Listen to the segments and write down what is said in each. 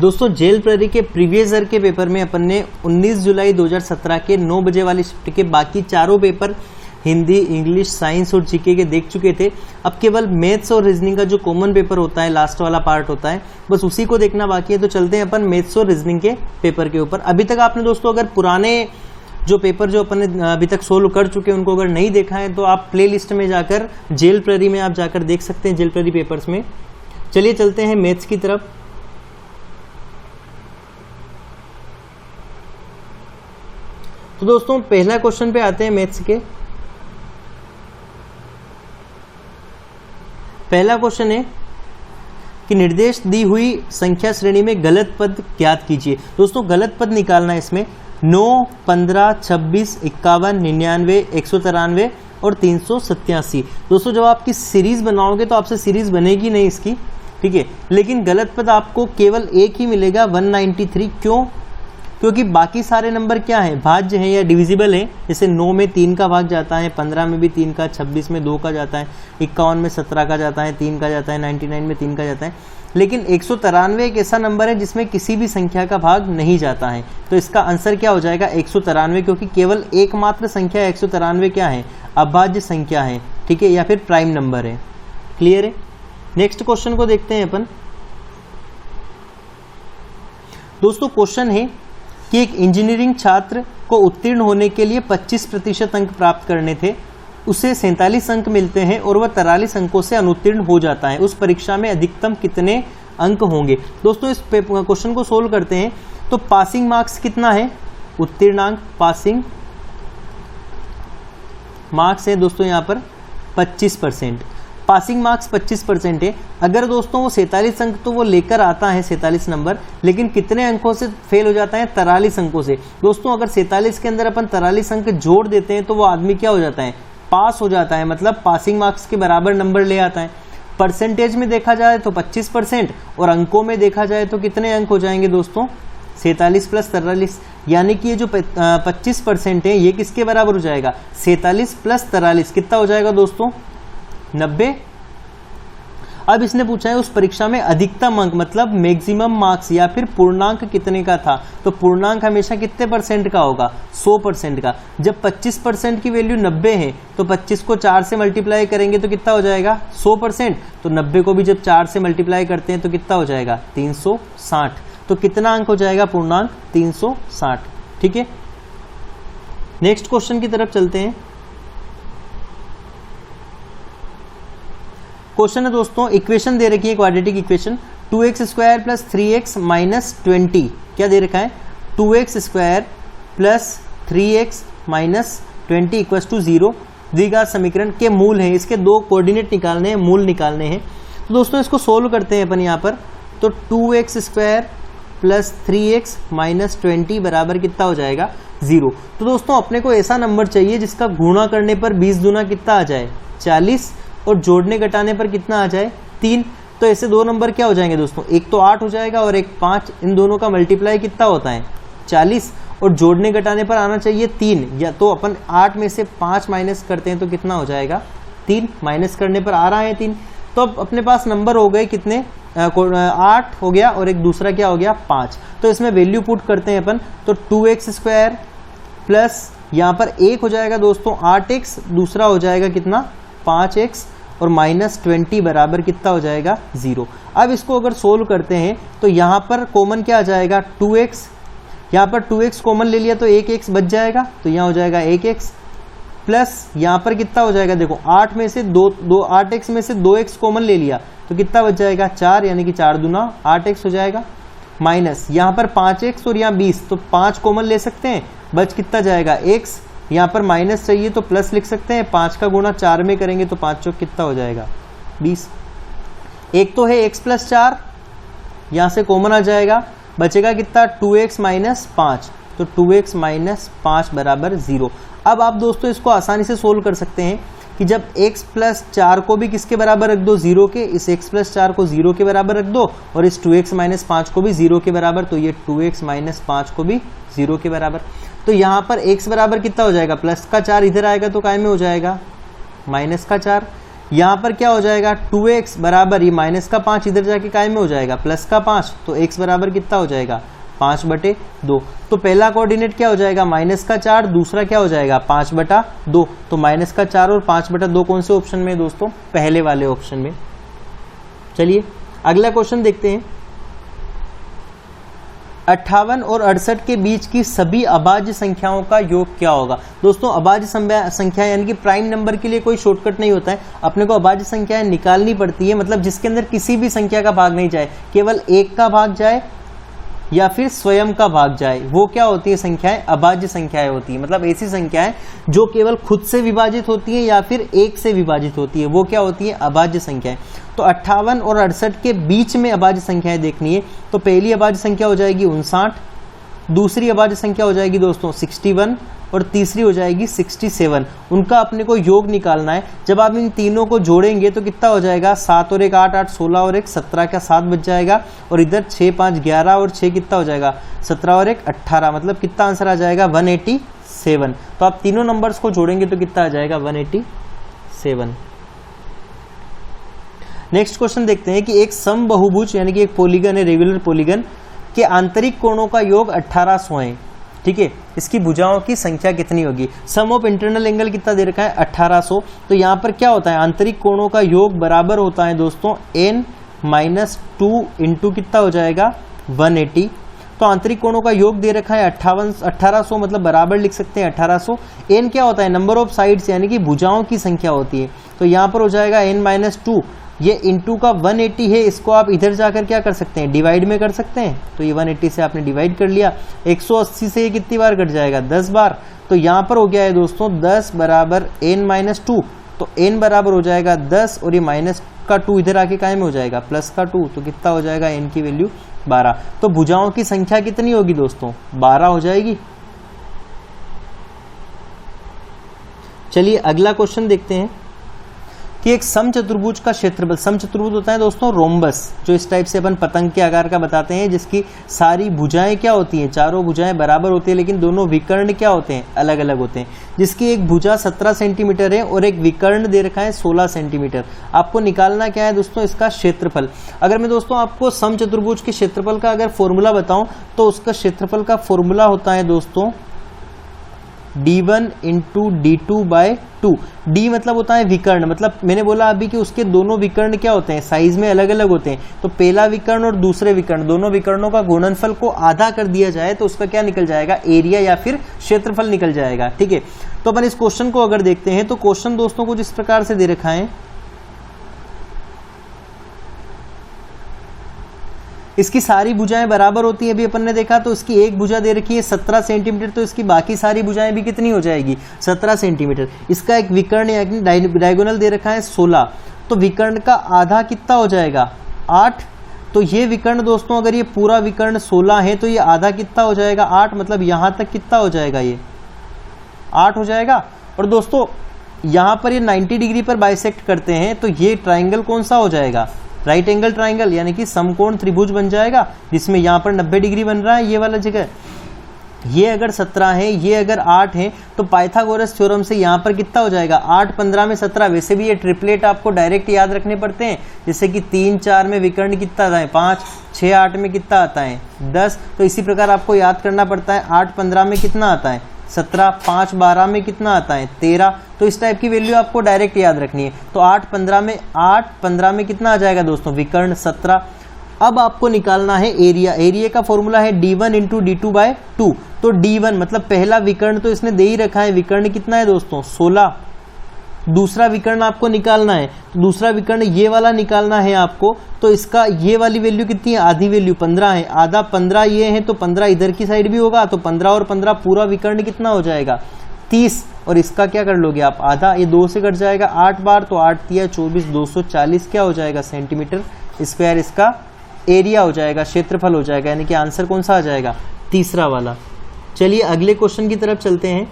दोस्तों जेल प्रहरी के प्रीवियस ईयर के पेपर में अपन ने 19 जुलाई 2017 के 9 बजे वाली शिफ्ट के बाकी चारों पेपर हिंदी, इंग्लिश, साइंस और जीके के देख चुके थे। अब केवल मैथ्स और रीजनिंग का जो कॉमन पेपर होता है, लास्ट वाला पार्ट होता है, बस उसी को देखना बाकी है। तो चलते हैं अपन मैथ्स और रीजनिंग के पेपर के ऊपर। अभी तक आपने दोस्तों अगर पुराने जो पेपर जो अपन ने अभी तक सोल्व कर चुके हैं उनको अगर नहीं देखा है तो आप प्ले लिस्ट में जाकर जेल प्रहरी में आप जाकर देख सकते हैं, जेल प्रहरी पेपर्स में। चलिए चलते हैं मैथ्स की तरफ। तो दोस्तों पहला क्वेश्चन पे आते हैं मैथ्स के। पहला क्वेश्चन है कि निर्देश दी हुई संख्या श्रेणी में गलत पद ज्ञात कीजिए। दोस्तों गलत पद निकालना है इसमें 9, 15, 26, 51, 99, 193 और 387। दोस्तों जब आपकी सीरीज बनाओगे तो आपसे सीरीज बनेगी नहीं इसकी, ठीक है, लेकिन गलत पद आपको केवल एक ही मिलेगा 193। क्यों? क्योंकि बाकी सारे नंबर क्या है, भाज्य है या डिविजिबल है। जैसे 9 में 3 का भाग जाता है, 15 में भी 3 का, 26 में 2 का जाता है, 51 में 17 का जाता है, 3 का जाता है, 99 में 3 का जाता है। लेकिन 193 एक ऐसा नंबर है जिसमें किसी भी संख्या का भाग नहीं जाता है। तो इसका आंसर क्या हो जाएगा 193, क्योंकि केवल एकमात्र संख्या 193 क्या है, अभाज्य संख्या है, ठीक है, या फिर प्राइम नंबर है। क्लियर है? नेक्स्ट क्वेश्चन को देखते हैं अपन। दोस्तों क्वेश्चन है कि एक इंजीनियरिंग छात्र को उत्तीर्ण होने के लिए 25% अंक प्राप्त करने थे, उसे 47 अंक मिलते हैं और वह 43 अंकों से अनुत्तीर्ण हो जाता है। उस परीक्षा में अधिकतम कितने अंक होंगे? दोस्तों इस क्वेश्चन को सोल्व करते हैं तो पासिंग मार्क्स कितना है, उत्तीर्णांक पासिंग मार्क्स है दोस्तों यहाँ पर 25%। पासिंग मार्क्स 25% है। अगर दोस्तों वो 47 अंक तो वो लेकर आता है 47 नंबर, लेकिन कितने अंकों से फेल हो जाता है, 43 अंकों से। दोस्तों अगर 47 के अंदर अपन 43 अंक जोड़ देते हैं तो वो आदमी क्या हो जाता है, पास हो जाता है, मतलब पासिंग मार्क्स के बराबर नंबर ले आता है। परसेंटेज में देखा जाए तो 25% और अंकों में देखा जाए तो कितने अंक हो जाएंगे दोस्तों, 47 + 43, यानी कि ये जो 25% है ये किसके बराबर हो जाएगा, 47 + 43 कितना हो जाएगा दोस्तों, 90। अब इसने पूछा है उस परीक्षा में अधिकतम अंक मतलब मैक्सिमम मार्क्स या फिर पूर्णांक कितने का था। तो पूर्णांक हमेशा कितने परसेंट का होगा, 100% का। जब 25% की वैल्यू 90 है तो 25 को 4 से मल्टीप्लाई करेंगे तो कितना हो जाएगा, 100%। तो 90 को भी जब 4 से मल्टीप्लाई करते हैं तो कितना हो जाएगा, 360। तो कितना अंक हो जाएगा पूर्णांक, 360, ठीक है। नेक्स्ट क्वेश्चन की तरफ चलते हैं। क्वेश्चन है दोस्तों, इक्वेशन दे रखी है क्वाड्रेटिक इक्वेशन 2x² + 3x - 20। क्या दे रखा है, 2x² + 3x - 20 = 0। द्विघात समीकरण के मूल हैं, इसके दो कोऑर्डिनेट निकालने हैं, मूल निकालने हैं। तो दोस्तों इसको सोल्व करते हैं अपन यहाँ पर। तो 2x² + 3x - 20 बराबर कितना हो जाएगा, 0। तो दोस्तों अपने को ऐसा नंबर चाहिए जिसका गुणा करने पर 20 दूना कितना आ जाए, 40, और जोड़ने घटाने पर कितना आ जाए, 3। तो ऐसे दो नंबर क्या हो जाएंगे दोस्तों, एक तो 8 हो जाएगा और एक 5। इन दोनों का मल्टीप्लाई कितना होता है, 40, और जोड़ने घटाने पर आना चाहिए 3। या तो अपन 8 में से 5 माइनस करते हैं तो कितना हो जाएगा, 3। माइनस करने पर आ रहा है 3। तो अब अपने पास नंबर हो गए कितने, 8 हो गया और एक दूसरा क्या हो गया, 5। तो इसमें वैल्यू पुट करते हैं अपन। तो 2x² प्लस यहाँ पर 1 हो जाएगा दोस्तों 8x, दूसरा हो जाएगा कितना, 5x, और -20 बराबर कितना हो जाएगा, 0। अब इसको अगर सोल्व करते हैं तो यहाँ पर कॉमन क्या आ जाएगा, 2x। यहाँ पर 2x कॉमन ले लिया तो 1x बच जाएगा, तो यहाँ हो जाएगा 1x, प्लस यहाँ पर कितना हो जाएगा, देखो 8 में से 8x में से 2x कॉमन ले लिया तो कितना बच जाएगा, 4, यानी कि 4 दूना 8x हो जाएगा, माइनस यहाँ पर 5x और यहाँ 20, तो 5 कॉमन ले सकते हैं, बच कितना जाएगा, x। यहाँ पर माइनस चाहिए तो प्लस लिख सकते हैं, 5 का गुणा 4 में करेंगे तो 5 चौक कितना हो जाएगा, 20। एक तो है x + 4, यहाँ से कॉमन आ जाएगा, बचेगा कितना, 2x - 5। तो 2x - 5 बराबर 0। अब आप दोस्तों इसको आसानी से सोल्व कर सकते हैं कि जब x + 4 को भी किसके बराबर रख दो, 0 के, इस x + 4 को 0 के बराबर रख दो और इस 2x - 5 को भी 0 के बराबर, तो ये 2x - 5 को भी 0 के बराबर। तो यहाँ पर x बराबर कितना हो जाएगा, प्लस का 4 इधर आएगा तो काय में हो जाएगा, -4। यहाँ पर क्या हो जाएगा 2x बराबर, ये माइनस का 5 इधर जाके काय में हो जाएगा प्लस का 5, तो x बराबर कितना हो जाएगा 5/2। तो पहला कोऑर्डिनेट क्या हो जाएगा माइनस का 4, दूसरा क्या हो जाएगा 5/2। तो माइनस का 4 और 5/2 कौन से ऑप्शन में दोस्तों, पहले वाले ऑप्शन में। चलिए अगला क्वेश्चन देखते हैं। 58 और 68 के बीच की सभी अभाज्य संख्याओं का योग क्या होगा। दोस्तों अभाज्य संख्या यानी कि प्राइम नंबर के लिए कोई शॉर्टकट नहीं होता है, अपने को अभाज्य संख्याएं निकालनी पड़ती है, मतलब जिसके अंदर किसी भी संख्या का भाग नहीं जाए, केवल एक का भाग जाए या फिर स्वयं का भाग जाए, वो क्या होती है संख्याएं, अभाज्य संख्याएं होती है। मतलब ऐसी संख्याएं जो केवल खुद से विभाजित होती है या फिर एक से विभाजित होती है, वो क्या होती है अभाज्य संख्याएं। तो 58 और 68 के बीच में अभाज्य संख्याएं देखनी है, तो पहली अभाज्य संख्या हो जाएगी 59, दूसरी अभाज्य संख्या हो जाएगी दोस्तों 61 और तीसरी हो जाएगी 67। उनका अपने को योग निकालना है। जब आप इन तीनों को जोड़ेंगे तो कितना हो जाएगा 7 और 1 8, 8 16 और 1 17 का 7 बच जाएगा, और इधर 6 5 11 और 6 कितना हो जाएगा 17 और 1 18, मतलब कितना आंसर आ जाएगा 187। तो आप तीनों नंबर्स को जोड़ेंगे तो कितना आ जाएगा 187। नेक्स्ट क्वेश्चन देखते हैं कि एक समबहुभुज यानी कि एक पॉलीगन है, रेगुलर पॉलीगन के आंतरिक कोणों का योग 1800 है, ठीक है, इसकी भुजाओं की संख्या कितनी होगी। सम ऑफ इंटरनल एंगल कितना दे रखा है 1800। तो यहाँ पर क्या होता है आंतरिक कोणों का योग बराबर होता है दोस्तों n-2 इंटू कितना हो जाएगा 180। तो आंतरिक कोणों का योग दे रखा है 1800, मतलब बराबर लिख सकते हैं 1800। n क्या होता है नंबर ऑफ साइड्स यानी कि भुजाओं की संख्या होती है, तो यहाँ पर हो जाएगा n-2, ये इंटू का 180 है, इसको आप इधर जाकर क्या कर सकते हैं डिवाइड में कर सकते हैं। तो ये 180 से आपने डिवाइड कर लिया, 180 से ये कितनी बार कट जाएगा 10 बार। तो यहाँ पर हो गया है दोस्तों 10 बराबर n-2, तो n बराबर हो जाएगा 10 और ये माइनस का 2 इधर आके काय में हो जाएगा प्लस का 2, तो कितना हो जाएगा n की वैल्यू 12। तो भुजाओं की संख्या कितनी होगी दोस्तों 12 हो जाएगी। चलिए अगला क्वेश्चन देखते हैं कि एक समचतुर्भुज का क्षेत्रफल, समचतुर्भुज होता है दोस्तों रोम्बस, जो इस टाइप से अपन पतंग के आकार का बताते हैं, जिसकी सारी भुजाएं क्या होती हैं, चारों भुजाएं बराबर होती है, लेकिन दोनों विकर्ण क्या होते हैं अलग अलग होते हैं, जिसकी एक भुजा 17 सेंटीमीटर है और एक विकर्ण दे रखा है 16 सेंटीमीटर। आपको निकालना क्या है दोस्तों इसका क्षेत्रफल। अगर मैं दोस्तों आपको समचतुर्भुज के क्षेत्रफल का अगर फॉर्मूला बताऊं तो उसका क्षेत्रफल का फॉर्मूला होता है दोस्तों d1 इंटू d2/2। d मतलब होता है विकर्ण, मतलब मैंने बोला अभी कि उसके दोनों विकर्ण क्या होते हैं साइज में अलग अलग होते हैं, तो पहला विकर्ण और दूसरे विकर्ण दोनों विकर्णों का गुणनफल को आधा कर दिया जाए तो उसका क्या निकल जाएगा एरिया या फिर क्षेत्रफल निकल जाएगा, ठीक है। तो अपन इस क्वेश्चन को अगर देखते हैं तो क्वेश्चन दोस्तों कुछ इस प्रकार से दे रखा है, इसकी सारी भुजाएं बराबर होती है, अभी अपन ने देखा, तो इसकी एक भुजा दे रखी है 17 सेंटीमीटर, तो इसकी बाकी सारी भुजाएं भी कितनी हो जाएगी 17 सेंटीमीटर। इसका एक विकर्ण यानी डायगोनल दे रखा है 16, तो विकर्ण का आधा कितना हो जाएगा 8। तो ये विकर्ण दोस्तों अगर ये पूरा विकर्ण 16 है तो ये आधा कितना हो जाएगा 8, मतलब यहां तक कितना हो जाएगा ये 8 हो जाएगा। और दोस्तों यहां पर ये 90 डिग्री पर बाइसेक्ट करते हैं, तो ये ट्राइंगल कौन सा हो जाएगा राइट एंगल ट्राइंगल, यानी कि समकोण त्रिभुज बन जाएगा, जिसमें यहाँ पर 90 डिग्री बन रहा है ये वाला जगह। ये अगर 17 है, ये अगर 8 है, तो पाइथागोरस थ्योरम से यहाँ पर कितना हो जाएगा 8 15 में 17। वैसे भी ये ट्रिपलेट आपको डायरेक्ट याद रखने पड़ते हैं, जैसे कि 3 4 में विकर्ण कितना आता है 5, 6 8 में कितना आता है 10, तो इसी प्रकार आपको याद करना पड़ता है 8 15 में कितना आता है 17, 5 12 में कितना आता है 13। तो इस टाइप की वैल्यू आपको डायरेक्ट याद रखनी है। तो 8 15 में कितना आ जाएगा दोस्तों विकर्ण 17। अब आपको निकालना है एरिया। एरिया का फॉर्मूला है d1 इंटू d2/2। तो d1 मतलब पहला विकर्ण तो इसने दे ही रखा है, विकर्ण कितना है दोस्तों 16। दूसरा विकर्ण आपको निकालना है, तो दूसरा विकर्ण ये वाला निकालना है आपको, तो इसका ये वाली वैल्यू कितनी है आधी वैल्यू 15 है, आधा 15 ये है, तो 15 इधर की साइड भी होगा, तो 15 और 15 पूरा विकर्ण कितना हो जाएगा 30। और इसका क्या कर लोगे आप आधा, ये 2 से कट जाएगा 8 बार, तो 8 3 24 240 क्या हो जाएगा सेंटीमीटर स्क्वायर, इसका एरिया हो जाएगा, क्षेत्रफल हो जाएगा, यानी कि आंसर कौन सा आ जाएगा तीसरा वाला। चलिए अगले क्वेश्चन की तरफ चलते हैं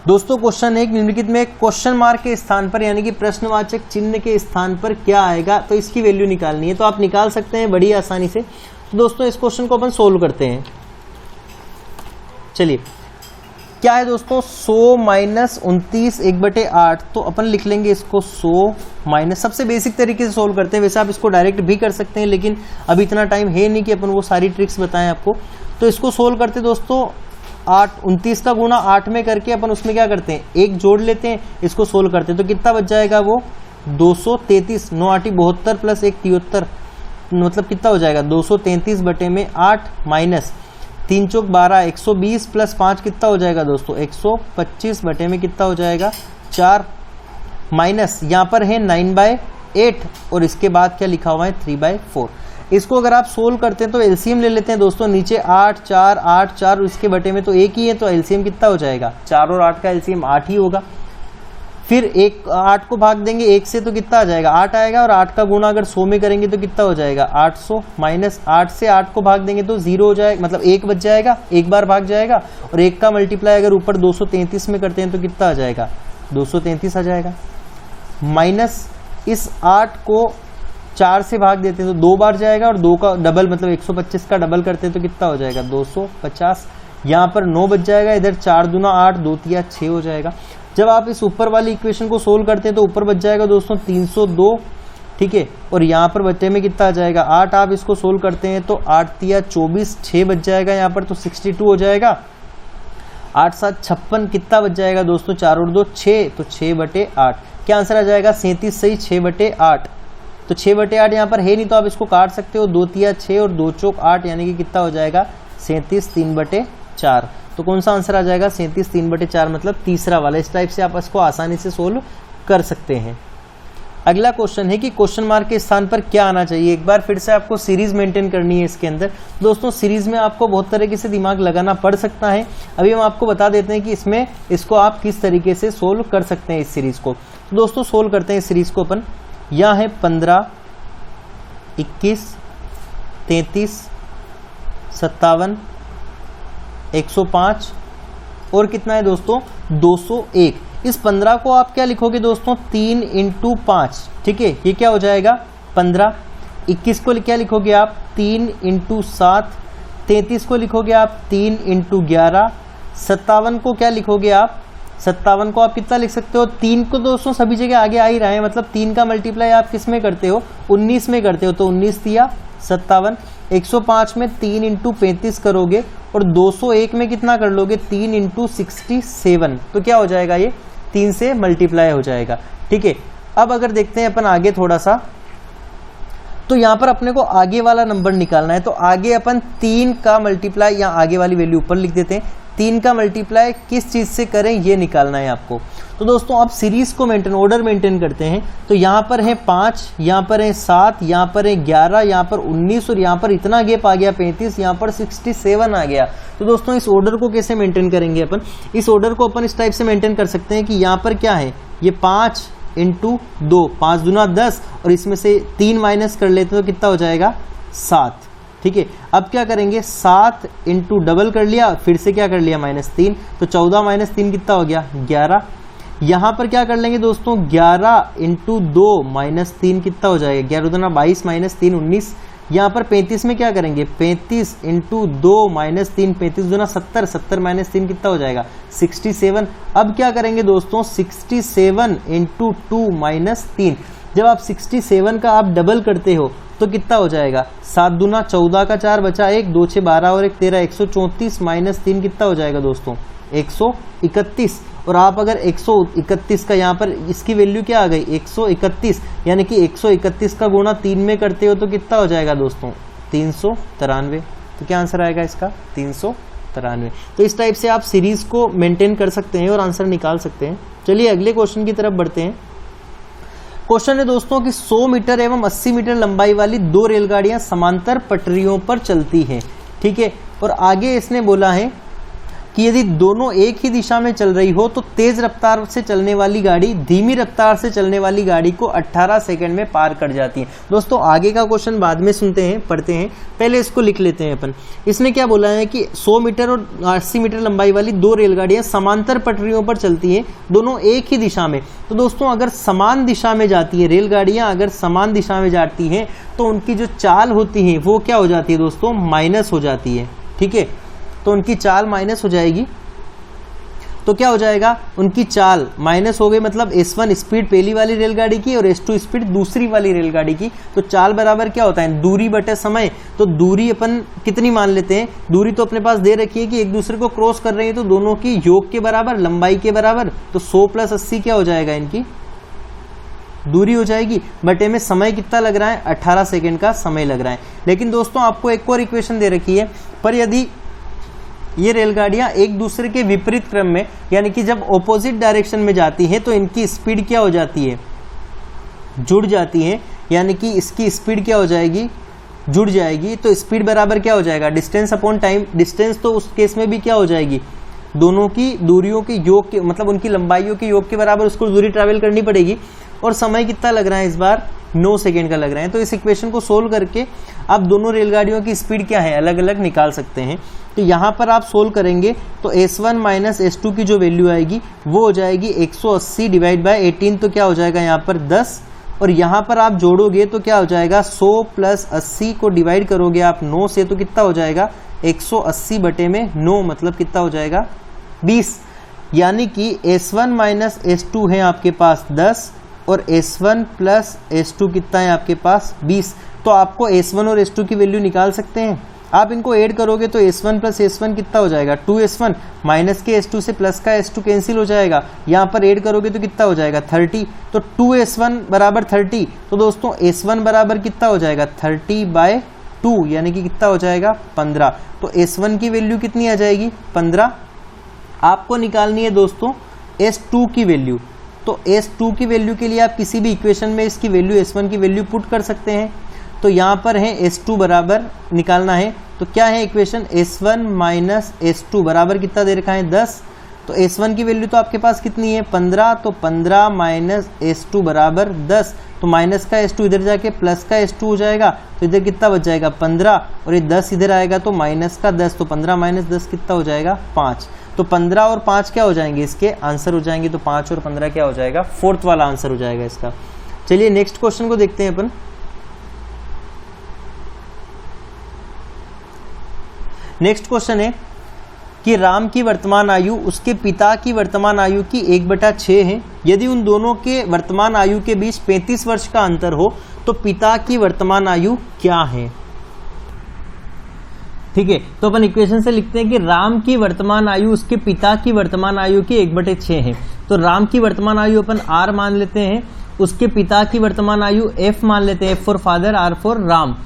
दोस्तों। क्वेश्चन एक निम्नलिखित में क्वेश्चन मार्क के स्थान पर यानी कि प्रश्नवाचक चिन्ह के स्थान पर क्या आएगा, तो इसकी वैल्यू निकालनी है। तो आप निकाल सकते हैं बड़ी आसानी से। तो दोस्तों इस क्वेश्चन को अपन सोल्व करते हैं। चलिए क्या है दोस्तों 100 माइनस 29 1/8, तो अपन लिख लेंगे इसको 100 माइनस, सबसे बेसिक तरीके से सोल्व करते हैं, वैसे आप इसको डायरेक्ट भी कर सकते हैं लेकिन अभी इतना टाइम है नहीं कि अपन वो सारी ट्रिक्स बताएं आपको। तो इसको सोल्व करते दोस्तों 29 का गुणा 8 में करके अपन उसमें क्या करते हैं 1 जोड़ लेते हैं, इसको सोल्व करते हैं तो कितना बच जाएगा वो 233, 9 8 72 प्लस 1 73, मतलब कितना हो जाएगा 233 बटे में 8 माइनस 3 चौक 12, 120 प्लस 5 कितना हो जाएगा दोस्तों 125 बटे में कितना हो जाएगा 4, माइनस यहाँ पर है 9/8 और इसके बाद क्या लिखा हुआ है 3/4। इसको अगर आप सोल्व करते हैं तो एलसीएम ले लेते हैं दोस्तों, नीचे 8 4 8 4 इसके बटे में तो 1 ही है, तो एलसीएम कितना हो जाएगा 4 और 8 का एलसीएम 8 ही होगा। फिर 8 को भाग देंगे 1 से तो कितना आ जाएगा 8 आएगा, और 8 का गुणा अगर 100 में करेंगे तो कितना हो जाएगा 800, माइनस 8 से 8 को भाग देंगे तो 0 हो जाएगा, मतलब 1 बच जाएगा, एक बार भाग जाएगा, और 1 का मल्टीप्लाई अगर ऊपर 233 में करते हैं तो कितना आ जाएगा 233 आ जाएगा, माइनस इस 8 को 4 से भाग देते हैं तो 2 बार जाएगा, और 2 का डबल मतलब 125 का डबल करते हैं तो कितना हो जाएगा 250, यहाँ पर 9 बच जाएगा, इधर 4 दूना 8 2 तिया 6 हो जाएगा। जब आप इस ऊपर वाली इक्वेशन को सोल्व करते हैं तो ऊपर बच जाएगा दोस्तों 302, ठीक है, और यहाँ पर बच्चे में कितना आ जाएगा 8, आप इसको सोल्व करते हैं तो 8 तिया 24, 6 बच जाएगा यहाँ पर तो 62 हो जाएगा, 8 7 56 कितना बच जाएगा दोस्तों 4 और 2 6, तो 6/8 क्या आंसर आ जाएगा 37 सही 6/8, तो 6/8 यहाँ पर है नहीं तो आप इसको काट सकते हो, 2 तिया 6 और 2 चौक 8 यानी कि कितना हो जाएगा 37 3/4, तो कौन सा आंसर आ जाएगा 37 3/4 मतलब तीसरा वाला। इस टाइप से आप इसको आसानी से सोल्व कर सकते हैं। अगला क्वेश्चन है कि क्वेश्चन मार्क के स्थान पर क्या आना चाहिए। एक बार फिर से आपको सीरीज मेंटेन करनी है इसके अंदर दोस्तों, सीरीज में आपको बहुत तरीके से दिमाग लगाना पड़ सकता है, अभी हम आपको बता देते हैं कि इसमें इसको आप किस तरीके से सोल्व कर सकते हैं इस सीरीज को। तो दोस्तों सोल्व करते हैं इस सीरीज को अपन, यहाँ है 15 21 33 57 105 और कितना है दोस्तों 201। इस 15 को आप क्या लिखोगे दोस्तों 3 × 5, ठीक है, ये क्या हो जाएगा 15। 21 को क्या लिखोगे आप 3 × 7, 33 को लिखोगे आप 3 × 11, 57 को क्या लिखोगे आप 57 को आप कितना लिख सकते हो 3 को दोस्तों सभी जगह आगे आ ही रहा है, मतलब 3 का मल्टीप्लाई आप किस में करते हो 19 में करते हो, तो 19 तिया 57, 105 में 3 × 35 करोगे और 201 में कितना कर लोगे 3 × 67, तो क्या हो जाएगा ये 3 से मल्टीप्लाई हो जाएगा, ठीक है। अब अगर देखते हैं अपन आगे थोड़ा सा, तो यहाँ पर अपने को आगे वाला नंबर निकालना है, तो आगे अपन 3 का मल्टीप्लाई, यहाँ आगे वाली वैल्यू ऊपर लिख देते हैं, 3 का मल्टीप्लाई किस चीज से करें ये निकालना है आपको। तो दोस्तों आप सीरीज को मेंटेन ऑर्डर मेंटेन करते हैं, तो यहाँ पर है 5, यहाँ पर है 7, यहाँ पर है 11, यहाँ पर 19 और यहाँ पर इतना गैप आ गया 35, यहाँ पर 67 आ गया। तो दोस्तों इस ऑर्डर को कैसे मेंटेन करेंगे अपन, इस ऑर्डर को अपन इस टाइप से मेंटेन कर सकते हैं कि यहाँ पर क्या है ये 5 × 2, 5 दूना 10 और इसमें से 3 माइनस कर लेते हैं तो कितना हो जाएगा 7, ठीक है। अब क्या करेंगे 7 × डबल कर लिया, फिर से क्या कर लिया -3, तो 14 - 3 कितना हो गया 11। यहाँ पर क्या कर लेंगे दोस्तों 11 × 2 -3 कितना हो जाएगा 11 दूना 22 - 3 19। यहाँ पर 35 में क्या करेंगे 35 × 2 -3, 35 दूना 70, 70 - 3 कितना हो जाएगा 67। अब क्या करेंगे दोस्तों 67 × 2 -3, जब आप 67 का आप डबल करते हो तो कितना हो जाएगा 7 दूना 14 का 4 बचा 1, 2 6 12 और 1 13, 134 - 3 कितना हो जाएगा दोस्तों 131। और आप अगर 131 का यहाँ पर इसकी वैल्यू क्या आ गई 131, यानी कि 131 का गुणा 3 में करते हो तो कितना हो जाएगा दोस्तों 393। तो क्या आंसर आएगा इसका 393। तो इस टाइप से आप सीरीज को मेंटेन कर सकते हैं और आंसर निकाल सकते हैं। चलिए अगले क्वेश्चन की तरफ बढ़ते हैं। क्वेश्चन है दोस्तों कि 100 मीटर एवं 80 मीटर लंबाई वाली 2 रेलगाड़ियां समांतर पटरियों पर चलती हैं, ठीक है। और आगे इसने बोला है कि यदि दोनों एक ही दिशा में चल रही हो तो तेज रफ्तार से चलने वाली गाड़ी धीमी रफ्तार से चलने वाली गाड़ी को 18 सेकंड में पार कर जाती है। दोस्तों आगे का क्वेश्चन बाद में सुनते हैं, पढ़ते हैं, पहले इसको लिख लेते हैं अपन। इसने क्या बोला है कि 100 मीटर और 80 मीटर लंबाई वाली 2 रेलगाड़ियां समांतर पटरियों पर चलती हैं, दोनों एक ही दिशा में। तो दोस्तों अगर समान दिशा में जाती है रेलगाड़ियां, अगर समान दिशा में जाती हैं तो उनकी जो चाल होती है वो क्या हो जाती है दोस्तों माइनस हो जाती है, ठीक है। तो उनकी चाल माइनस हो जाएगी। तो क्या हो जाएगा, उनकी चाल माइनस हो गई, मतलब S1 स्पीड पहली वाली रेलगाड़ी की और S2 स्पीड दूसरी वाली रेलगाड़ी की। तो चाल बराबर क्या होता है, दूरी बटे समय। तो दूरी अपन कितनी मान लेते हैं, दूरी तो अपने पास दे रखी है कि एक दूसरे को क्रॉस कर रहे हैं, तो दोनों की योग के बराबर, लंबाई के बराबर। तो 100 + 80 क्या हो जाएगा, इनकी दूरी हो जाएगी, बटे में समय कितना लग रहा है, 18 सेकेंड का समय लग रहा है। लेकिन दोस्तों आपको एक और इक्वेशन दे रखी है, पर यदि ये रेलगाड़ियां एक दूसरे के विपरीत क्रम में, यानी कि जब ऑपोजिट डायरेक्शन में जाती हैं, तो इनकी स्पीड क्या हो जाती है, जुड़ जाती है, यानी कि इसकी स्पीड क्या हो जाएगी, जुड़ जाएगी। तो स्पीड बराबर क्या हो जाएगा, डिस्टेंस अपॉन टाइम। डिस्टेंस तो उस केस में भी क्या हो जाएगी, दोनों की दूरियों के योग के, मतलब उनकी लंबाइयों के योग के बराबर उसको दूरी ट्रैवल करनी पड़ेगी। और समय कितना लग रहा है इस बार, 9 सेकेंड का लग रहा है। तो इस इक्वेशन को सोल्व करके आप दोनों रेलगाड़ियों की स्पीड क्या है, अलग अलग निकाल सकते हैं। तो यहाँ पर आप सोल्व करेंगे तो S1 - S2 की जो वैल्यू आएगी वो हो जाएगी 180 / 18। तो क्या हो जाएगा यहाँ पर 10, और यहाँ पर आप जोड़ोगे तो क्या हो जाएगा, 100 + 80 को डिवाइड करोगे आप 9 से, तो कितना हो जाएगा, 180 बटे में 9, मतलब कितना हो जाएगा, 20। यानी कि S1 - S2 है आपके पास 10 और S1 + S2 कितना है आपके पास 20। तो आपको S1 और S2 की वैल्यू निकाल सकते हैं। आप इनको ऐड करोगे तो S1 + S1 कितना हो जाएगा, 2S1, माइनस के S2 से प्लस का S2 कैंसिल हो जाएगा। यहाँ पर ऐड करोगे तो कितना हो जाएगा, 30। तो 2S1 बराबर 30। तो दोस्तों S1 बराबर कितना हो जाएगा, 30/2, यानी कि कितना हो जाएगा, 15। तो S1 की वैल्यू कितनी आ जाएगी, 15। आपको निकालनी है दोस्तों S2 की वैल्यू। तो S2 की वैल्यू के लिए आप किसी भी इक्वेशन में इसकी वैल्यू S1 की वैल्यू पुट कर सकते हैं। तो यहाँ पर है S2 बराबर निकालना है, तो क्या है इक्वेशन, S1 - S2 बराबर कितना दे रखा है, 10। तो S1 की वैल्यू तो आपके पास कितनी है, 15। तो 15 - S2 बराबर 10। तो माइनस का S2 इधर जाके प्लस का S2 हो जाएगा, तो इधर कितना बच जाएगा, 15, और ये 10 इधर आएगा तो माइनस का 10। तो 15 - 10 कितना हो जाएगा, 5। तो 15 और 5 क्या हो जाएंगे, इसके आंसर हो जाएंगे। तो 5 और 15 क्या हो जाएगा, 4th वाला आंसर हो जाएगा इसका। चलिए नेक्स्ट क्वेश्चन को देखते हैं अपन। नेक्स्ट क्वेश्चन है कि राम की वर्तमान आयु उसके पिता की वर्तमान आयु की 1/6 है। यदि उन दोनों के वर्तमान आयु के बीच 35 वर्ष का अंतर हो तो पिता की वर्तमान आयु क्या है। ठीक है, तो अपन इक्वेशन से लिखते हैं कि राम की वर्तमान आयु उसके पिता की वर्तमान आयु की 1/6 है। तो राम की वर्तमान आयु अपन R मान लेते हैं, उसके पिता की वर्तमान आयु F मान लेते हैं, F for father, R for Ram.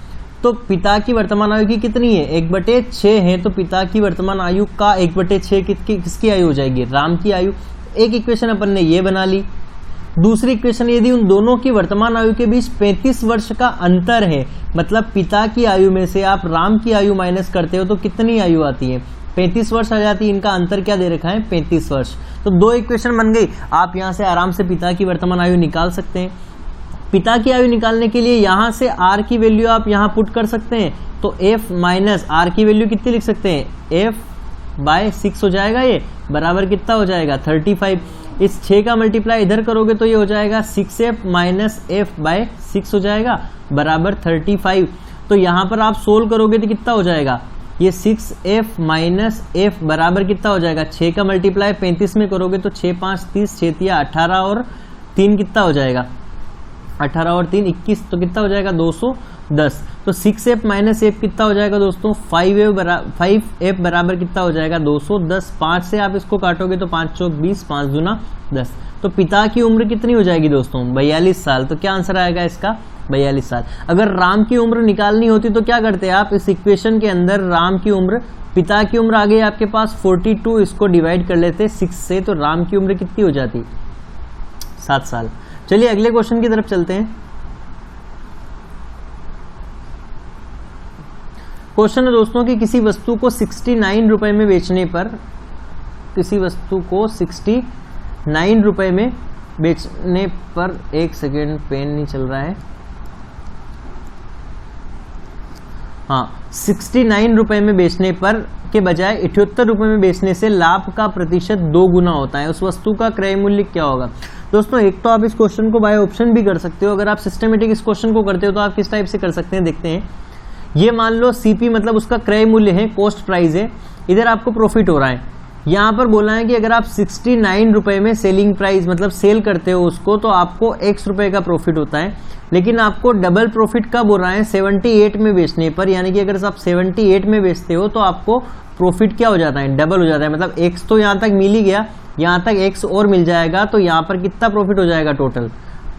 तो पिता की वर्तमान आयु की कितनी है, 1/6 है। तो पिता की वर्तमान आयु का 1/6 किसकी आयु हो जाएगी, राम की आयु। एक इक्वेशन अपन ने ये बना ली। दूसरी इक्वेशन, यदि उन दोनों की वर्तमान आयु के बीच 35 वर्ष का अंतर है, मतलब पिता की आयु में से आप राम की आयु माइनस करते हो तो कितनी आयु आती है, 35 वर्ष आ जाती है। इनका अंतर क्या दे रखा है, 35 वर्ष। तो 2 इक्वेशन बन गई। आप यहां से आराम से पिता की वर्तमान आयु निकाल सकते हैं। पिता की आयु निकालने के लिए यहां से R की वैल्यू आप यहां पुट कर सकते हैं। तो F माइनस R की वैल्यू कितनी लिख सकते हैं, F/6 हो जाएगा, ये बराबर कितना हो जाएगा, 35। इस 6 का मल्टीप्लाई इधर करोगे तो ये हो जाएगा 6F - F/6 हो जाएगा बराबर 35। तो यहाँ पर आप सोल्व करोगे तो कितना हो जाएगा, ये 6F - F बराबर कितना हो जाएगा, 6 का मल्टीप्लाई 35 में करोगे तो 6 × 5 = 30, 6 × 18 और 3 कितना हो जाएगा, 18 और 3 = 21। तो कितना हो जाएगा, 210। तो 6F - F कितना हो जाएगा दोस्तों, 5F बराबर कितना हो जाएगा, 210। 5 से आप इसको काटोगे तो 5 × 4 = 20, 5 × 2 = 10। तो पिता की उम्र कितनी हो जाएगी दोस्तों, 42 साल। तो क्या आंसर आएगा इसका, 42 साल। अगर राम की उम्र निकालनी होती तो क्या करते हैं आप, इस इक्वेशन के अंदर राम की उम्र, पिता की उम्र आ गई आपके पास 42, इसको डिवाइड कर लेते 6 से, तो राम की उम्र कितनी हो जाती, 7 साल। चलिए अगले क्वेश्चन की तरफ चलते हैं। क्वेश्चन है दोस्तों कि किसी वस्तु को 69 रुपए में बेचने पर, किसी वस्तु को 69 रुपए में बेचने पर, एक सेकेंड पेन नहीं चल रहा है, हाँ, 69 रुपए में बेचने पर के बजाय 78 रुपए में बेचने से लाभ का प्रतिशत 2 गुना होता है। उस वस्तु का क्रय मूल्य क्या होगा। दोस्तों एक तो आप इस क्वेश्चन को बाय ऑप्शन भी कर सकते हो। अगर आप सिस्टमेटिक इस क्वेश्चन को करते हो तो आप किस टाइप से कर सकते हैं, देखते हैं। ये मान लो CP मतलब उसका क्रय मूल्य है, कॉस्ट प्राइस है, इधर आपको प्रॉफिट हो रहा है। यहाँ पर बोला है कि अगर आप 69 रुपए में सेलिंग प्राइस मतलब सेल करते हो उसको तो आपको x रुपए का प्रॉफिट होता है, लेकिन आपको डबल प्रॉफिट कब हो रहा है 78 में बेचने पर, यानी कि अगर आप 78 में बेचते हो तो आपको प्रॉफिट क्या हो जाता है, डबल हो जाता है। मतलब x तो यहाँ तक मिल ही गया, यहाँ तक x और मिल जाएगा, तो यहाँ पर कितना प्रॉफिट हो जाएगा टोटल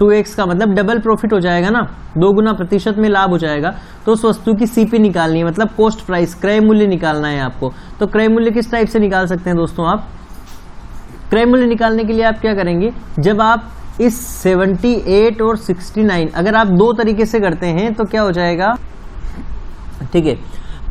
2x का, मतलब डबल प्रॉफिट हो जाएगा ना, 2 गुना प्रतिशत में लाभ हो जाएगा। तो उस वस्तु की सीपी निकालनी है, मतलब कॉस्ट प्राइस, क्रय मूल्य निकालना है आपको। तो क्रय मूल्य किस टाइप से निकाल सकते हैं दोस्तों आप, क्रय मूल्य निकालने के लिए आप क्या करेंगे, जब आप इस 78 और 69 अगर आप दो तरीके से करते हैं तो क्या हो जाएगा, ठीक है।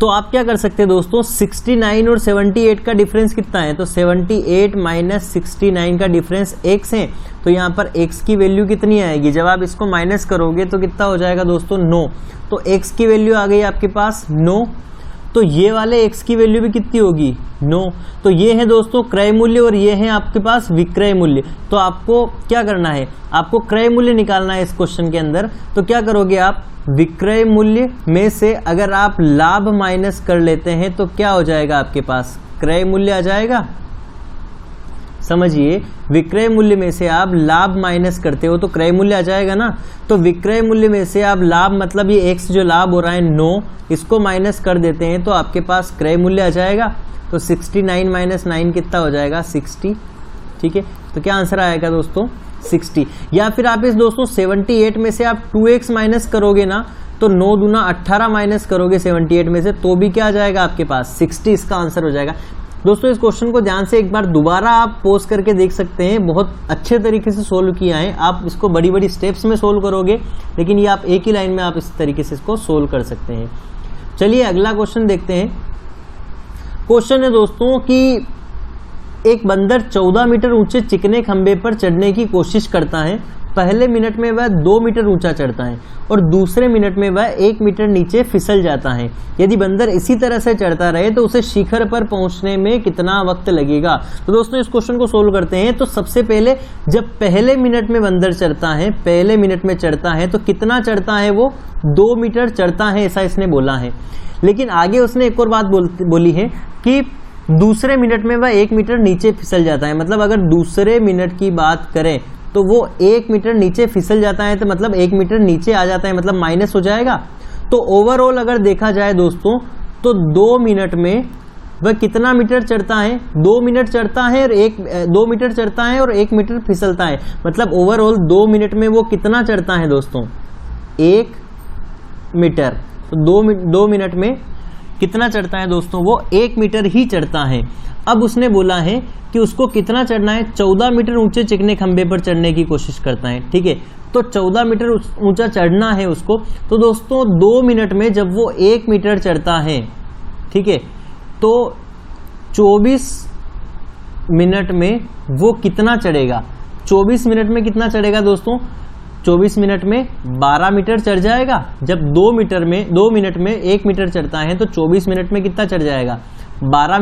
तो आप क्या कर सकते हैं दोस्तों, 69 और 78 का डिफरेंस कितना है, तो 78 माइनस 69 का डिफरेंस x है, तो यहाँ पर x की वैल्यू कितनी आएगी, जब आप इसको माइनस करोगे तो कितना हो जाएगा दोस्तों 9, तो x की वैल्यू आ गई आपके पास 9, तो ये वाले x की वैल्यू भी कितनी होगी 9, तो ये है दोस्तों क्रय मूल्य और ये है आपके पास विक्रय मूल्य। तो आपको क्या करना है, आपको क्रय मूल्य निकालना है इस क्वेश्चन के अंदर। तो क्या करोगे आप, विक्रय मूल्य में से अगर आप लाभ माइनस कर लेते हैं तो क्या हो जाएगा आपके पास, क्रय मूल्य आ जाएगा। समझिए, विक्रय मूल्य में से आप लाभ माइनस करते हो तो क्रय मूल्य आ जाएगा ना। तो विक्रय मूल्य में से आप लाभ, मतलब ये x जो लाभ हो रहा है 9, इसको माइनस कर देते हैं तो आपके पास क्रय मूल्य आ जाएगा। तो 69 माइनस 9 कितना हो जाएगा 60, ठीक है। तो क्या आंसर आएगा दोस्तों 60। या फिर आप इस दोस्तों 78 में से आप 2x माइनस करोगे ना, तो 9 दूना 18 माइनस करोगे 78 में से, तो भी क्या आ जाएगा आपके पास 60, इसका आंसर हो जाएगा। दोस्तों इस क्वेश्चन को ध्यान से एक बार दोबारा आप पोज करके देख सकते हैं, बहुत अच्छे तरीके से सोल्व किया है। आप इसको बड़ी बड़ी स्टेप्स में सोल्व करोगे, लेकिन ये आप एक ही लाइन में आप इस तरीके से इसको सोल्व कर सकते हैं। चलिए अगला क्वेश्चन देखते हैं। क्वेश्चन है दोस्तों कि एक बंदर 14 मीटर ऊंचे चिकने खंबे पर चढ़ने की कोशिश करता है। पहले मिनट में वह 2 मीटर ऊंचा चढ़ता है और दूसरे मिनट में वह 1 मीटर नीचे फिसल जाता है। यदि बंदर इसी तरह से चढ़ता रहे तो उसे शिखर पर पहुंचने में कितना वक्त लगेगा। तो दोस्तों इस क्वेश्चन को सोल्व करते हैं। तो सबसे पहले जब पहले मिनट में बंदर चढ़ता है, पहले मिनट में चढ़ता है तो कितना चढ़ता है, वो 2 मीटर चढ़ता है, ऐसा इसने बोला है। लेकिन आगे उसने एक और बात बोली है कि दूसरे मिनट में वह 1 मीटर नीचे फिसल जाता है। मतलब अगर दूसरे मिनट की बात करें तो वो 1 मीटर नीचे फिसल जाता है, तो मतलब 1 मीटर नीचे आ जाता है, मतलब माइनस हो जाएगा। तो ओवरऑल अगर देखा जाए दोस्तों तो 2 मिनट में वह कितना मीटर चढ़ता है, 2 मिनट चढ़ता है और 2 मीटर चढ़ता है और 1 मीटर फिसलता है। मतलब ओवरऑल 2 मिनट में वो कितना चढ़ता है दोस्तों, 1 मीटर। तो 2 मिनट में कितना चढ़ता है दोस्तों, वो 1 मीटर ही चढ़ता है। अब उसने बोला है कि उसको कितना चढ़ना है, 14 मीटर ऊंचे चिकने खंबे पर चढ़ने की कोशिश करता है, ठीक है। तो 14 मीटर ऊंचा चढ़ना है उसको। तो दोस्तों 2 मिनट में जब वो 1 मीटर चढ़ता है, ठीक है, तो 24 मिनट में वो कितना चढ़ेगा, 24 मिनट में कितना चढ़ेगा दोस्तों, 24 मिनट में 12 मीटर चढ़ जाएगा। जब 2 मिनट में 1 मीटर चढ़ता है तो 24 मिनट में कितना चढ़ जाएगा, 12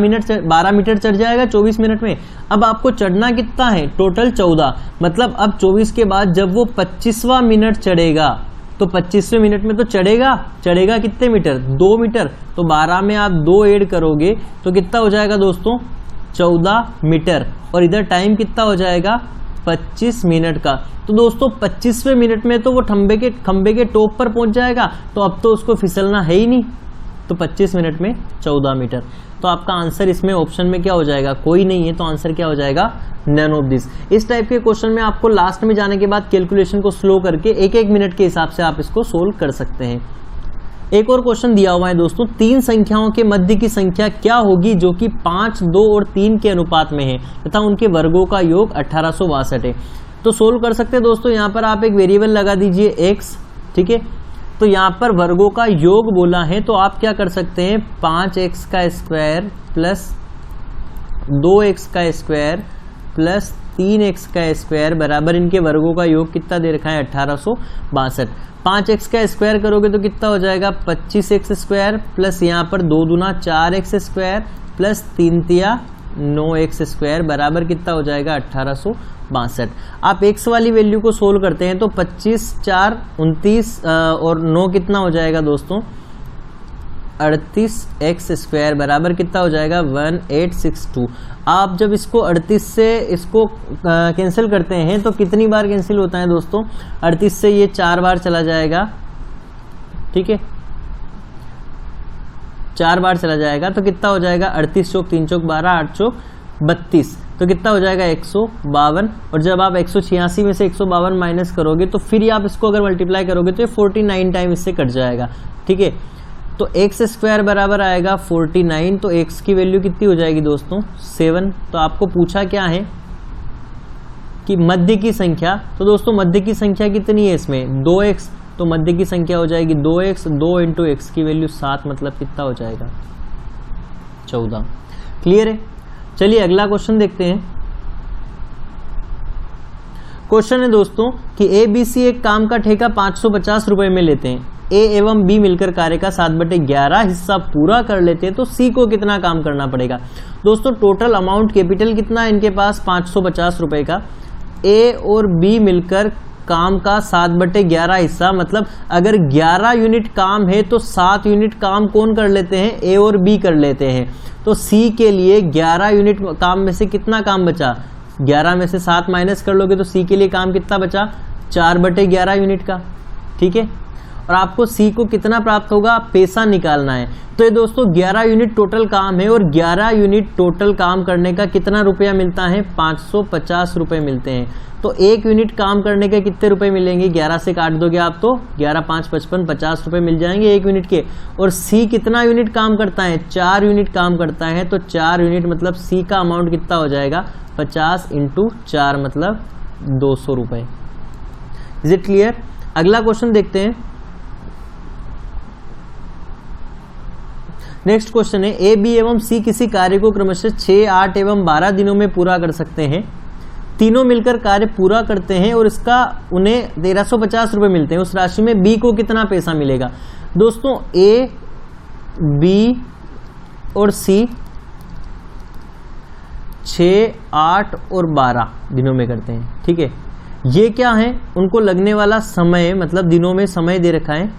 मीटर चढ़ जाएगा 24 मिनट में। अब आपको चढ़ना कितना है, टोटल 14। मतलब अब 24 के बाद जब वो 25वां मिनट चढ़ेगा तो 25वें मिनट में तो चढ़ेगा कितने मीटर, 2 मीटर। तो 12 में आप 2 ऐड करोगे तो कितना हो जाएगा दोस्तों, 14 मीटर। और इधर टाइम कितना हो जाएगा, 25 मिनट का। तो दोस्तों 25वें मिनट में तो वो खंबे के टॉप पर पहुंच जाएगा, तो अब तो उसको फिसलना है ही नहीं। तो 25 मिनट में 14 मीटर। तो आपका आंसर इसमें ऑप्शन में क्या हो जाएगा, कोई नहीं है। तो आंसर क्या हो जाएगा, नन ऑफ दिस। इस टाइप के क्वेश्चन में आपको लास्ट में जाने के बाद कैलकुलेशन को स्लो करके 1-1 मिनट के हिसाब से आप इसको सोल्व कर सकते हैं। एक और क्वेश्चन दिया हुआ है दोस्तों, 3 संख्याओं के मध्य की संख्या क्या होगी जो कि 5, 2 और 3 के अनुपात में है तथा उनके वर्गों का योग 1862 है। तो सोल्व कर सकते हैं दोस्तों। यहाँ पर आप एक वेरिएबल लगा दीजिए x, ठीक है। तो यहाँ पर वर्गों का योग बोला है, तो आप क्या कर सकते हैं, 5x का स्क्वायर प्लस 2x का स्क्वायर प्लस 3x का स्क्वायर बराबर इनके वर्गों का योग कितना दे रखा है, 1862। 5x का स्क्वायर करोगे तो कितना हो जाएगा, 25x स्क्वायर प्लस यहाँ पर 2 दूना 4x स्क्वायर प्लस 3 तिया 9x स्क्वायर बराबर कितना हो जाएगा, 1862। आप x वाली वैल्यू को सोल्व करते हैं तो 25, 4, 29 और 9 कितना हो जाएगा दोस्तों, 38x² बराबर कितना हो जाएगा 1862। आप जब इसको 38 से इसको कैंसिल करते हैं तो कितनी बार कैंसिल होता है दोस्तों? 38 से ये 4 बार चला जाएगा, ठीक है, 4 बार चला जाएगा तो कितना हो जाएगा 38 चौक 3 चौक 12, 8 चौक 32, तो कितना हो जाएगा 152। और जब आप 186 में से 152 माइनस करोगे तो फिर आप इसको अगर मल्टीप्लाई करोगे तो ये 49 टाइम इससे कट जाएगा, ठीक है। तो x² बराबर आएगा 49, तो x की वैल्यू कितनी हो जाएगी दोस्तों 7। तो आपको पूछा क्या है कि मध्य की संख्या, तो दोस्तों मध्य की संख्या कितनी है इसमें 2x, तो मध्य की संख्या हो जाएगी 2x, 2 इंटू एक्स की वैल्यू 7, मतलब कितना हो जाएगा 14। क्लियर है? चलिए अगला क्वेश्चन देखते हैं। क्वेश्चन है दोस्तों कि ए बी सी एक काम का ठेका 550 रुपए में लेते हैं। ए एवं बी मिलकर कार्य का 7/11 हिस्सा पूरा कर लेते हैं तो सी को कितना काम करना पड़ेगा? दोस्तों टोटल अमाउंट कैपिटल कितना है इनके पास 550 रुपए का। ए और बी मिलकर काम का 7/11 हिस्सा, मतलब अगर 11 यूनिट काम है तो 7 यूनिट काम कौन कर लेते हैं? ए और बी कर लेते हैं। तो सी के लिए 11 यूनिट काम में से कितना काम बचा? 11 में से 7 माइनस कर लोगे तो सी के लिए काम कितना बचा? 4/11 यूनिट का, ठीक है। और आपको सी को कितना प्राप्त होगा? पैसा निकालना है। तो ये दोस्तों 11 यूनिट टोटल काम है और 11 यूनिट टोटल काम करने का कितना रुपया मिलता है? 550 रुपए मिलते हैं। तो 1 यूनिट काम करने के कितने रुपए मिलेंगे? 11 से काट दोगे आप तो 11 5 55 50 रुपए मिल जाएंगे 1 यूनिट के। और सी कितना यूनिट काम करता है? 4 यूनिट काम करता है। तो 4 यूनिट मतलब सी का अमाउंट कितना हो जाएगा? 50 इंटू 4 मतलब 200 रुपए। Is it clear? अगला क्वेश्चन देखते हैं। नेक्स्ट क्वेश्चन है ए बी एवं सी किसी कार्य को क्रमशः 6, 8 एवं 12 दिनों में पूरा कर सकते हैं। तीनों मिलकर कार्य पूरा करते हैं और इसका उन्हें 1350 रुपए मिलते हैं। उस राशि में बी को कितना पैसा मिलेगा? दोस्तों ए बी और सी 6, 8 और 12 दिनों में करते हैं, ठीक है। ये क्या है? उनको लगने वाला समय, मतलब दिनों में समय दे रखा है,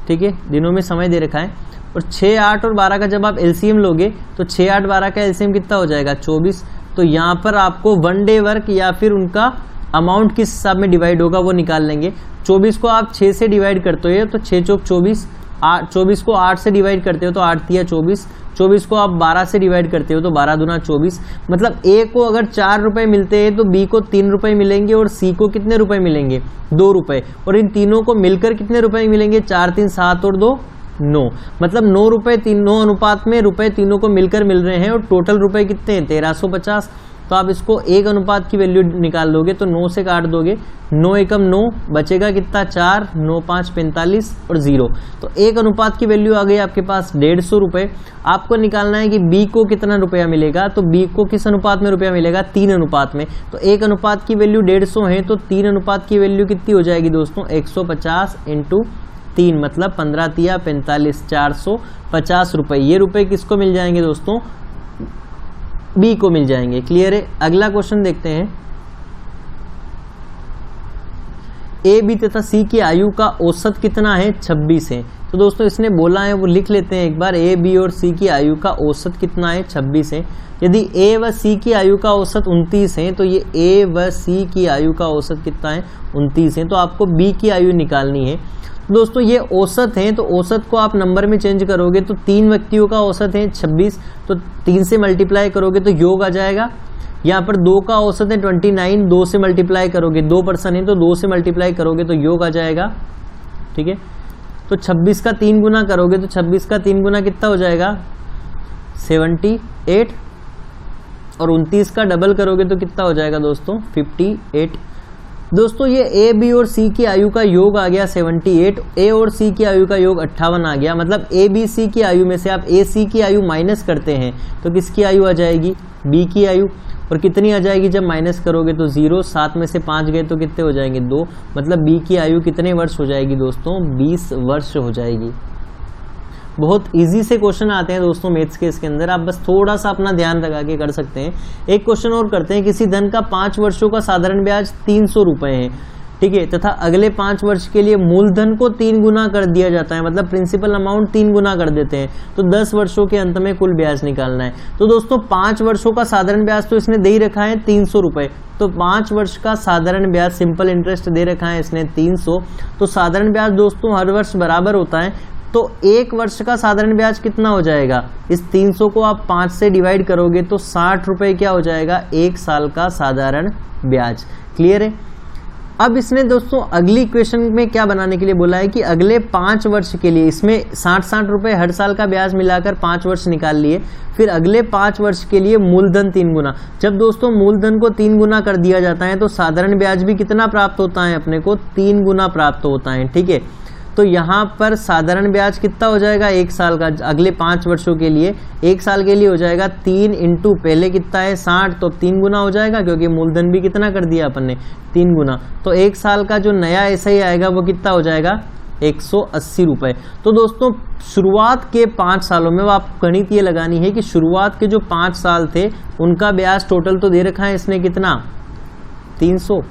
ठीक है, दिनों में समय दे रखा है। और 6, 8 और 12 का जब आप एलसीएम लोगे तो 6, 8, 12 का एलसीएम कितना हो जाएगा? 24। तो यहाँ पर आपको 1 डे वर्क या फिर उनका अमाउंट किस हिसाब में डिवाइड होगा वो निकाल लेंगे। 24 को आप 6 से डिवाइड करते हो तो 6 चौक 24, 24 को 8 से डिवाइड करते हो तो 8 तिया 24, 24 को आप 12 से डिवाइड करते हो तो 12 दूना 24। मतलब ए को अगर 4 रुपए मिलते हैं तो बी को 3 रुपए मिलेंगे और सी को कितने रुपए मिलेंगे? 2 रुपए। और इन तीनों को मिलकर कितने रुपए मिलेंगे? 4, 3, 7 और 2 9, मतलब 9 रुपए 9 अनुपात में रुपए तीनों को मिलकर मिल रहे हैं। और टोटल रुपए कितने हैं? 1350। तो आप इसको 1 अनुपात की वैल्यू निकाल लोगे तो 9 से काट दोगे, 9 एकम 9, बचेगा कितना? 4, 9 5 45 और 0। तो 1 अनुपात की वैल्यू आ गई आपके पास 150 रुपए। आपको निकालना है कि बी को कितना रुपया मिलेगा। तो बी को किस अनुपात में रुपया मिलेगा? 3 अनुपात में। तो 1 अनुपात की वैल्यू 150 है तो 3 अनुपात की वैल्यू कितनी हो जाएगी दोस्तों? 150 इंटू 3 मतलब 15 तिया 45, 450 रुपए। ये रुपए किसको मिल जाएंगे दोस्तों? बी को मिल जाएंगे। क्लियर है? अगला क्वेश्चन देखते हैं। ए बी तथा सी की आयु का औसत कितना है? 26 है। तो दोस्तों इसने बोला है वो लिख लेते हैं एक बार। ए बी और सी की आयु का औसत कितना है? 26 है। यदि ए व सी की आयु का औसत 29 है तो ये ए व सी की आयु का औसत कितना है? 29 है। तो आपको बी की आयु निकालनी है। दोस्तों ये औसत है तो औसत को आप नंबर में चेंज करोगे तो 3 व्यक्तियों का औसत है 26, तो 3 से मल्टीप्लाई करोगे तो योग आ जाएगा। यहाँ पर 2 का औसत है 29, 2 से मल्टीप्लाई करोगे, 2 पर्सन है तो 2 से मल्टीप्लाई करोगे तो योग आ जाएगा, ठीक है। तो 26 का 3 गुना करोगे तो 26 का 3 गुना कितना हो जाएगा? 78। और 29 का डबल करोगे तो कितना हो जाएगा दोस्तों? 58। दोस्तों ये ए बी और सी की आयु का योग आ गया 78, ए और सी की आयु का योग 58 आ गया। मतलब ए बी सी की आयु में से आप ए सी की आयु माइनस करते हैं तो किसकी आयु आ जाएगी? बी की आयु। और कितनी आ जाएगी जब माइनस करोगे तो 0, 7 में से 5 गए तो कितने हो जाएंगे? 2। मतलब बी की आयु कितने वर्ष हो जाएगी दोस्तों? 20 वर्ष हो जाएगी। बहुत इजी से क्वेश्चन आते हैं दोस्तों मैथ्स के इसके अंदर, आप बस थोड़ा सा अपना ध्यान लगा के कर सकते हैं। एक क्वेश्चन और करते हैं। किसी धन का 5 वर्षों का साधारण ब्याज 300 रुपए है। ठीक है, तथा अगले 5 वर्ष के लिए मूलधन को 3 गुना कर दिया जाता है, मतलब प्रिंसिपल अमाउंट 3 गुना कर देते हैं, तो 10 वर्षों के अंत में कुल ब्याज निकालना है। तो दोस्तों 5 वर्षों का साधारण ब्याज तो इसने दे ही रखा है 300 रुपए, तो 5 वर्ष का साधारण ब्याज सिंपल इंटरेस्ट दे रखा है इसने 300, तो साधारण ब्याज दोस्तों हर वर्ष बराबर होता है। तो 1 वर्ष का साधारण ब्याज कितना हो जाएगा, इस 300 को आप 5 से डिवाइड करोगे तो 60 रुपए क्या हो जाएगा, 1 साल का साधारण ब्याज। क्लियर है। अब इसने दोस्तों अगली इक्वेशन में क्या बनाने के लिए बोला है कि अगले 5 वर्ष के लिए इसमें 60-60 रुपए हर साल का ब्याज मिलाकर 5 वर्ष निकाल लिए, फिर अगले 5 वर्ष के लिए मूलधन 3 गुना। जब दोस्तों मूलधन को 3 गुना कर दिया जाता है तो साधारण ब्याज भी कितना प्राप्त होता है, अपने को 3 गुना प्राप्त होता है। ठीक है, तो यहाँ पर साधारण ब्याज कितना हो जाएगा 1 साल का, अगले 5 वर्षों के लिए 1 साल के लिए हो जाएगा 3 इंटू पहले कितना है 60, तो 3 गुना हो जाएगा, क्योंकि मूलधन भी कितना कर दिया अपन ने 3 गुना। तो 1 साल का जो नया ऐसा ही आएगा वो कितना हो जाएगा 180 रुपए। तो दोस्तों शुरुआत के 5 सालों में, वो आप गणित ये लगानी है कि शुरुआत के जो 5 साल थे उनका ब्याज टोटल तो दे रखा है इसने कितना 300,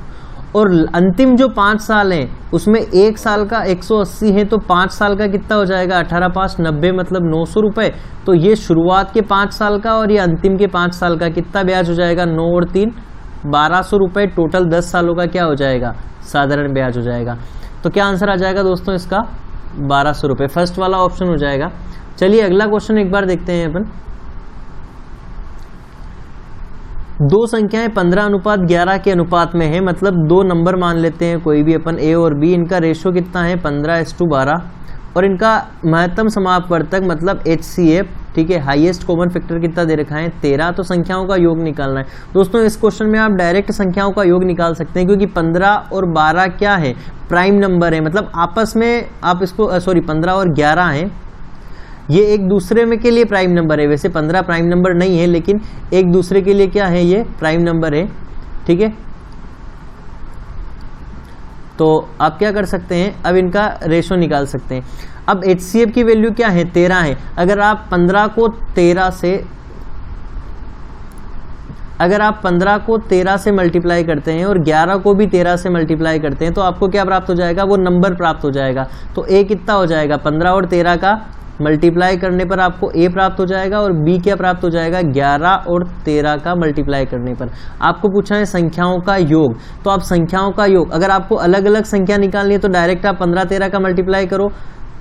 और अंतिम जो 5 साल हैं उसमें 1 साल का 180 है, तो 5 साल का कितना हो जाएगा 18×5 90, मतलब 900 रुपए। तो ये शुरुआत के 5 साल का और ये अंतिम के 5 साल का कितना ब्याज हो जाएगा, 9 और 3 1200 रुपए। टोटल 10 सालों का क्या हो जाएगा, साधारण ब्याज हो जाएगा। तो क्या आंसर आ जाएगा दोस्तों इसका 1200 रुपए, फर्स्ट वाला ऑप्शन हो जाएगा। चलिए अगला क्वेश्चन एक बार देखते हैं अपन। दो संख्याएं 15:11 के अनुपात में है, मतलब 2 नंबर मान लेते हैं कोई भी अपन, ए और बी। इनका रेशो कितना है 15:12, और इनका महत्तम समापवर्तक मतलब HCF, ठीक है, हाईएस्ट कॉमन फैक्टर कितना दे रखा है 13। तो संख्याओं का योग निकालना है। दोस्तों इस क्वेश्चन में आप डायरेक्ट संख्याओं का योग निकाल सकते हैं, क्योंकि 15 और 12 क्या है, प्राइम नंबर है, मतलब आपस में आप इसको 15 और 11 है, ये एक दूसरे में के लिए प्राइम नंबर है। वैसे 15 प्राइम नंबर नहीं है, लेकिन एक दूसरे के लिए क्या है, ये प्राइम नंबर है। ठीक है, तो आप क्या कर सकते हैं, अब इनका रेशो निकाल सकते हैं। अब HCF की वैल्यू क्या है 13 है। अगर आप 15 को 13 से मल्टीप्लाई करते हैं और 11 को भी 13 से मल्टीप्लाई करते हैं, तो आपको क्या प्राप्त हो जाएगा, वो नंबर प्राप्त हो जाएगा। तो A कितना हो जाएगा, 15 और 13 का मल्टीप्लाई करने पर आपको A प्राप्त हो जाएगा, और B क्या प्राप्त हो जाएगा, 11 और 13 का मल्टीप्लाई करने पर। आपको पूछा है संख्याओं का योग, तो आप संख्याओं का योग, अगर आपको अलग अलग संख्या निकालनी है तो डायरेक्ट आप 15-13 का मल्टीप्लाई करो।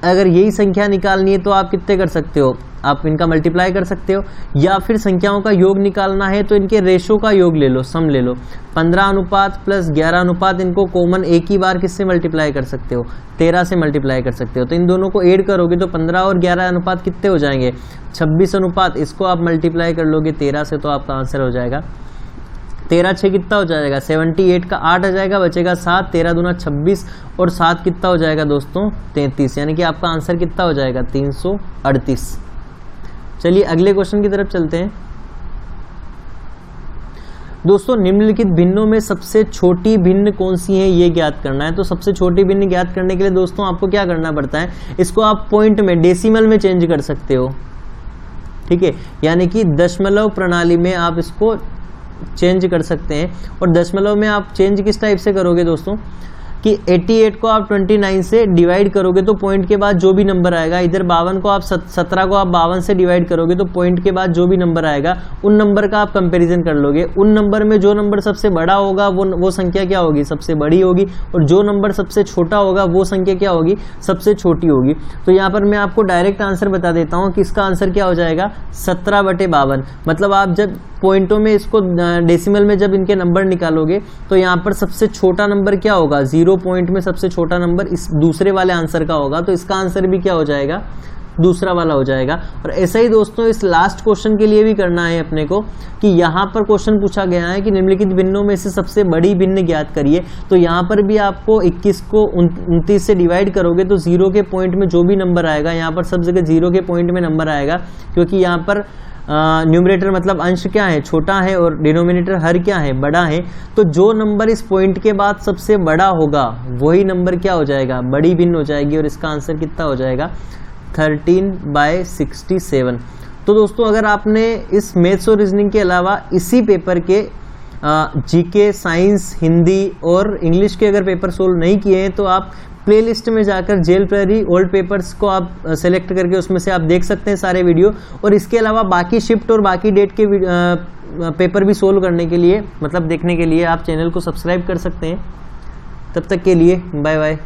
अगर यही संख्या निकालनी है तो आप कितने कर सकते हो, आप इनका मल्टीप्लाई कर सकते हो, या फिर संख्याओं का योग निकालना है तो इनके रेशो का योग ले लो, सम ले लो। 15 अनुपात प्लस 11 अनुपात, इनको कॉमन एक ही बार किससे मल्टीप्लाई कर सकते हो, 13 से मल्टीप्लाई कर सकते हो। तो इन दोनों को ऐड करोगे तो 15 और 11 अनुपात कितने हो जाएंगे, 26 अनुपात। इसको आप मल्टीप्लाई कर लोगे 13 से, तो आपका आंसर हो जाएगा 13×6 कितना हो जाएगा 78 का 8 आ जाएगा, बचेगा 7, 13 दूना 26 और 7 कितना हो जाएगा दोस्तों 33, यानी कि आपका आंसर कितना हो जाएगा 338। चलिए अगले क्वेश्चन की तरफ चलते हैं। दोस्तों निम्नलिखित भिन्नों में सबसे छोटी भिन्न कौन सी है, ये ज्ञात करना है। तो सबसे छोटी भिन्न ज्ञात करने के लिए दोस्तों आपको क्या करना पड़ता है, इसको आप पॉइंट में, डेसिमल में चेंज कर सकते हो। ठीक है, यानी कि दशमलव प्रणाली में आप इसको चेंज कर सकते हैं। और दशमलव में आप चेंज किस टाइप से करोगे दोस्तों, कि 88 को आप 29 से डिवाइड करोगे तो पॉइंट के बाद जो भी नंबर आएगा, इधर 52 को आप 17 को आप 52 से डिवाइड करोगे तो पॉइंट के बाद जो भी नंबर आएगा उन नंबर का आप कंपैरिजन कर लोगे। उन नंबर में जो नंबर सबसे बड़ा होगा वो संख्या क्या होगी, सबसे बड़ी होगी, और जो नंबर सबसे छोटा होगा वो संख्या क्या होगी, सबसे छोटी होगी। तो यहाँ पर मैं आपको डायरेक्ट आंसर बता देता हूँ कि इसका आंसर क्या हो जाएगा 17/52। मतलब आप जब पॉइंटों में इसको डेसिमल में जब इनके नंबर निकालोगे तो यहाँ पर सबसे छोटा नंबर क्या होगा, 0 पॉइंट में सबसे छोटा नंबर इस दूसरे वाले आंसर का होगा। तो इसका आंसर भी क्या हो जाएगा, दूसरा वाला हो जाएगा। और ऐसा ही दोस्तों इस लास्ट क्वेश्चन के लिए भी करना है अपने को, कि यहाँ पर क्वेश्चन पूछा गया है कि निम्नलिखित भिन्नों में से सबसे बड़ी भिन्न ज्ञात करिए। तो यहाँ पर भी आपको 21 को 29 से डिवाइड करोगे तो 0 के पॉइंट में जो भी नंबर आएगा, यहाँ पर सब जगह 0 के पॉइंट में नंबर आएगा, क्योंकि यहाँ पर न्यूमरेटर मतलब अंश क्या है, छोटा है, और डिनोमिनेटर हर क्या है, बड़ा है। तो जो नंबर इस पॉइंट के बाद सबसे बड़ा होगा वही नंबर क्या हो जाएगा, बड़ी भिन्न हो जाएगी। और इसका आंसर कितना हो जाएगा 13/67। तो दोस्तों अगर आपने इस मैथ्स और रीजनिंग के अलावा इसी पेपर के जीके, साइंस, हिंदी और इंग्लिश के अगर पेपर सोल्व नहीं किए हैं तो आप प्लेलिस्ट में जाकर जेल प्रेरी ओल्ड पेपर्स को आप सेलेक्ट करके उसमें से आप देख सकते हैं सारे वीडियो। और इसके अलावा बाकी शिफ्ट और बाकी डेट के पेपर भी सोल्व करने के लिए, मतलब देखने के लिए, आप चैनल को सब्सक्राइब कर सकते हैं। तब तक के लिए बाय बाय।